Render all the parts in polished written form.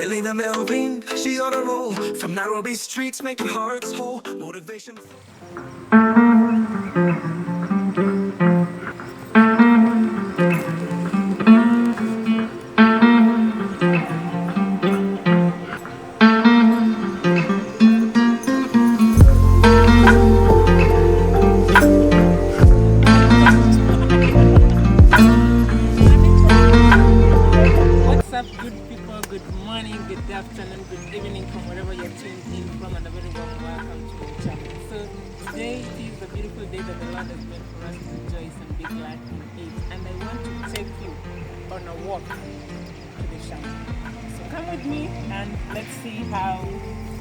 Billy the Melvin, she on a roll. From Nairobi streets, making hearts whole. Motivation. What's up, good people? Good morning, good afternoon, good evening from wherever you're tuned in from, and a very warm welcome to our channel. So today it is a beautiful day that the Lord has made for us to rejoice and be glad in it. And I want to take you on a walk to the shaman. So come with me and let's see how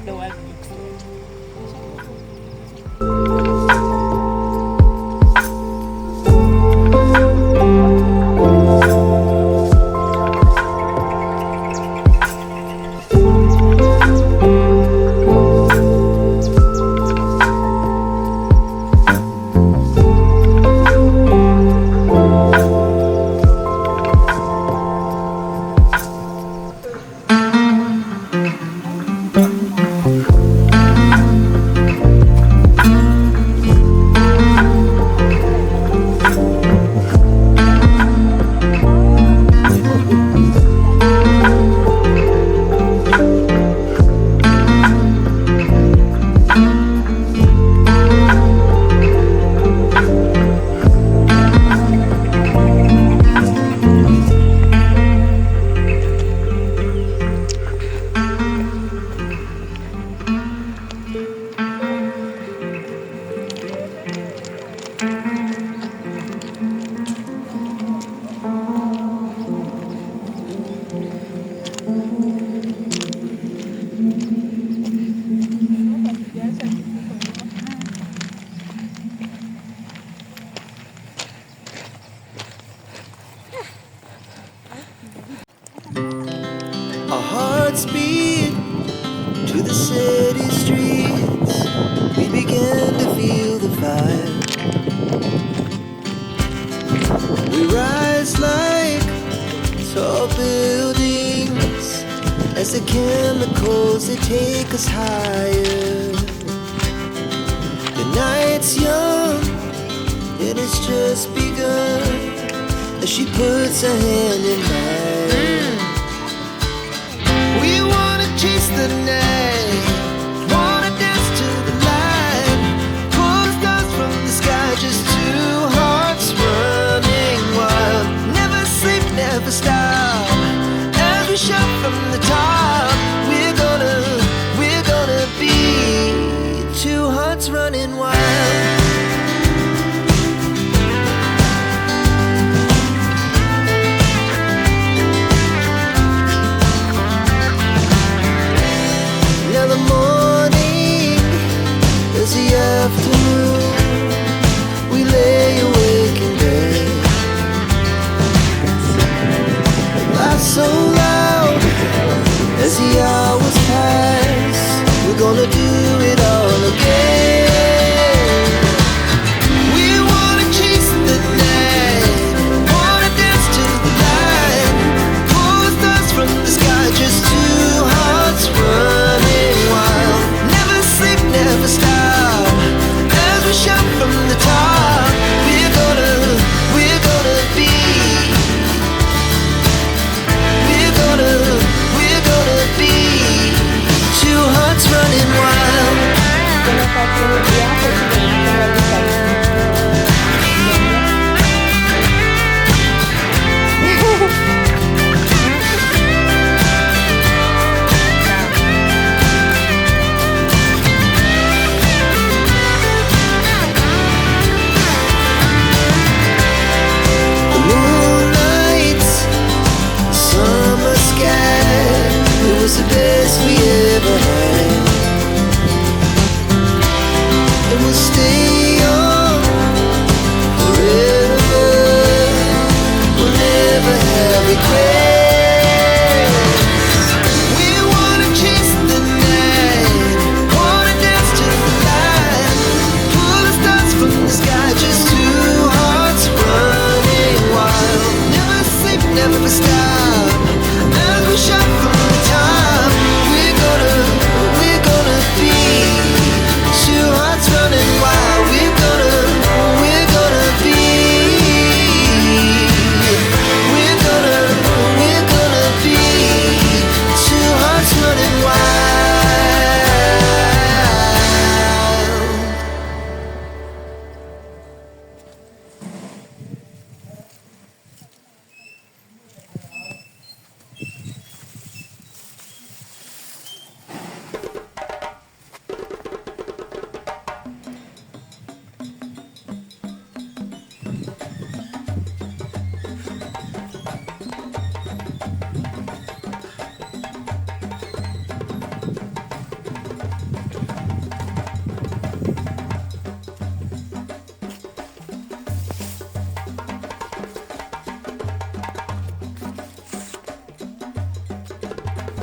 the world looks like. Our hearts beat to the city streets. We began to feel the fire. We rise like tall buildings as the chemicals they take us higher. The night's young, it has just begun as she puts her hand in mine. We wanna chase the night, wanna dance to the light, pull the stars from the sky, just two hearts running wild. Never sleep, never stop, as we shout from the top. We're gonna be two hearts running wild.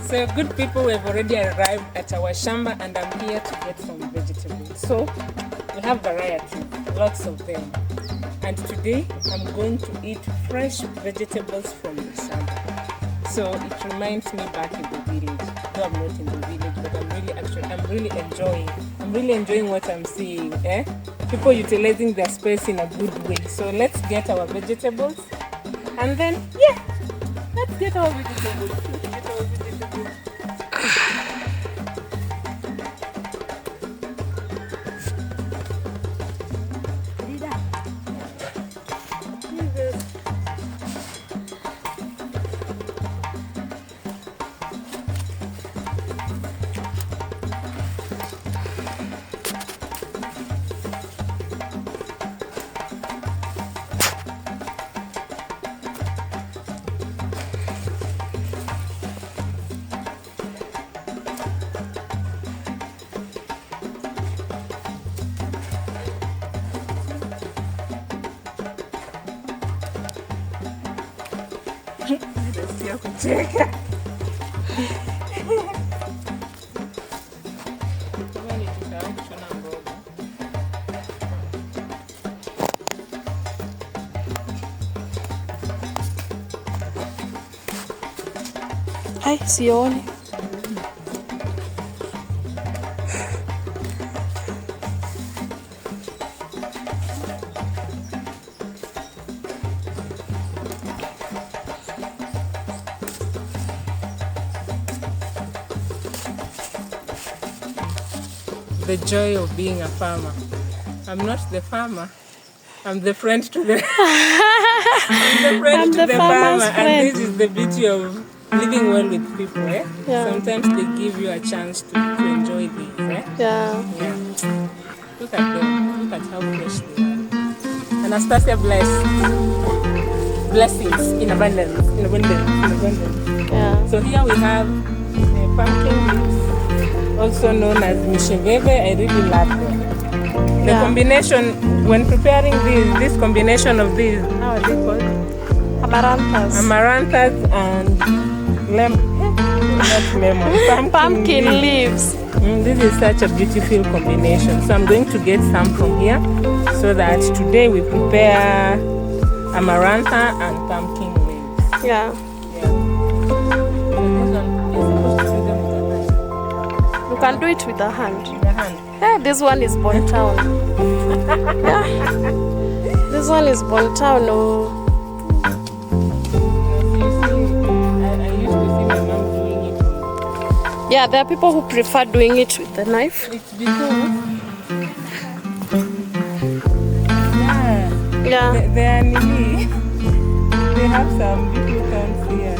So good people, we've already arrived at our shamba and I'm here to get some vegetables. So we have variety, lots of them. And today I'm going to eat fresh vegetables from the shamba. So it reminds me back in the village. Though I'm not in the village, but I'm really enjoying what I'm seeing. People utilizing their space in a good way. So let's get our vegetables and then let's get our vegetables. Ai, sioni. The joy of being a farmer. I'm not the farmer. I'm the friend to the I'm the farmer. And this is the beauty of living well with people. Sometimes they give you a chance to enjoy this. Yeah. Look at them. Look at how fresh they are. Anastasia blessings in abundance. Yeah. So here we have pumpkin leaves, also known as misheveve. I really love them. The combination, when preparing this combination of these, how are they called? Amaranthus and pumpkin leaves. This is such a beautiful combination. So I'm going to get some from here so that today we prepare amarantha and pumpkin leaves. Yeah. You can do it with the hand. Yeah, this one is Bon Town. This one is Bon Town. Oh. Yeah, there are people who prefer doing it with the knife. It's because they are nearly. They have some beautiful thorns here.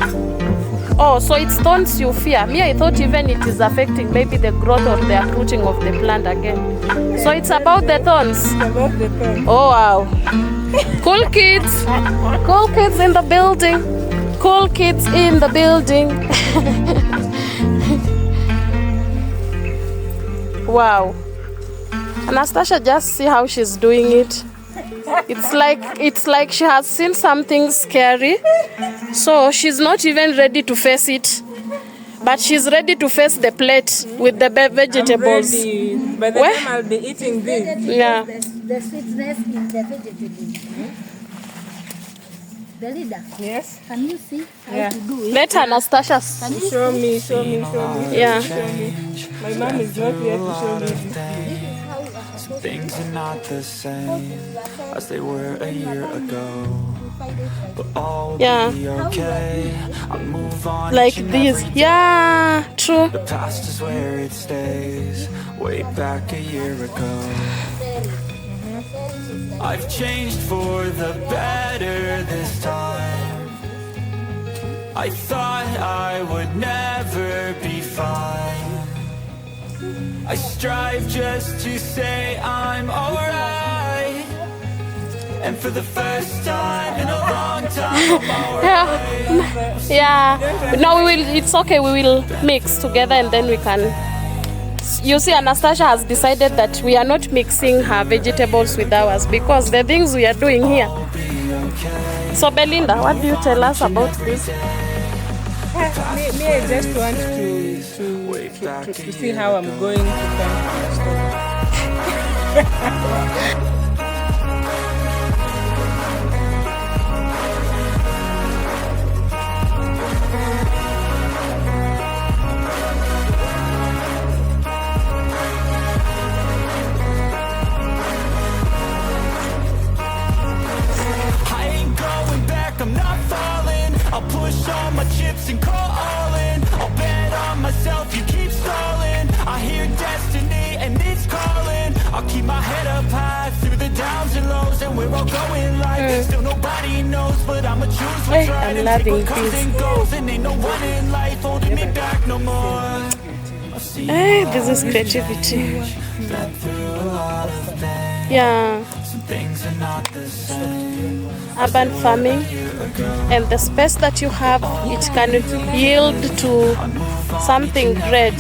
Oh, so it's thorns you fear. Me, I thought even it is affecting maybe the growth or the uprooting of the plant again. So it's about the thorns. It's about the thorns. Oh wow. Cool kids. Cool kids in the building. Cool kids in the building. Wow. Anastasia, just see how she's doing it. It's like she has seen something scary. So she's not even ready to face it. But she's ready to face the plate with the vegetables. I'm ready. By the time I'll be eating this. Yeah. The sweetness in the vegetables. Belinda. Yes. Can you see how to do it? Let Anastasia Show me. Yeah. My mom is not here to show me this. Some things are not the same as they were a year ago, but all will be okay. I'll move on. Like this. Yeah, true. The past is where it stays, way back a year ago. I've changed for the better this time. I thought I would never be fine. I strive just to say I'm alright. And for the first time in a long time, I'm alright. Yeah. No, we will. It's okay. We will mix together and then we can. You see, Anastasia has decided that we are not mixing her vegetables with ours because the things we are doing here. So Belinda, what do you tell us about this? Me, I just want to see how I'm going to find I'm not falling. I'll push all my chips and call all in. I'll bet on myself, you keep stalling. I hear destiny and it's calling. I'll keep my head up high through the downs and lows, and we're all going live. Still nobody knows, but I'ma choose what's right and take what comes and goes. And ain't no one in life holding me back no more. This is creativity. Yeah. Things are not the same. Urban farming, and the space that you have, it can yield to something great.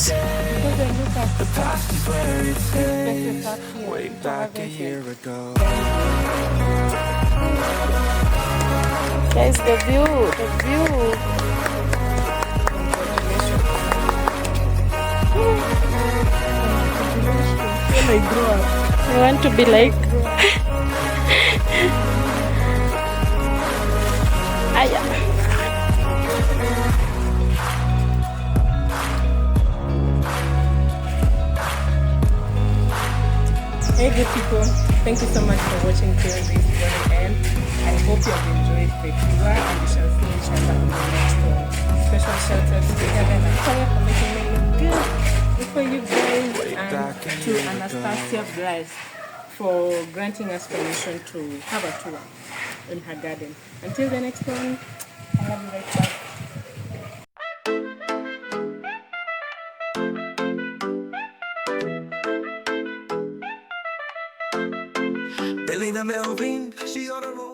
The past is where it stays. Way back a year ago. Guys, the view. when I grow up. I want to be like. Hey good people, thank you so much for watching till this very end. I hope you have enjoyed the tour, and we shall see each other on the next one. Special shout out to Heaven and Fire for making me look good for you guys, and to Anastasia Bless for granting us permission to have a tour in her garden. Until the next one, I love you right back. Billy the Melvin, she on the road.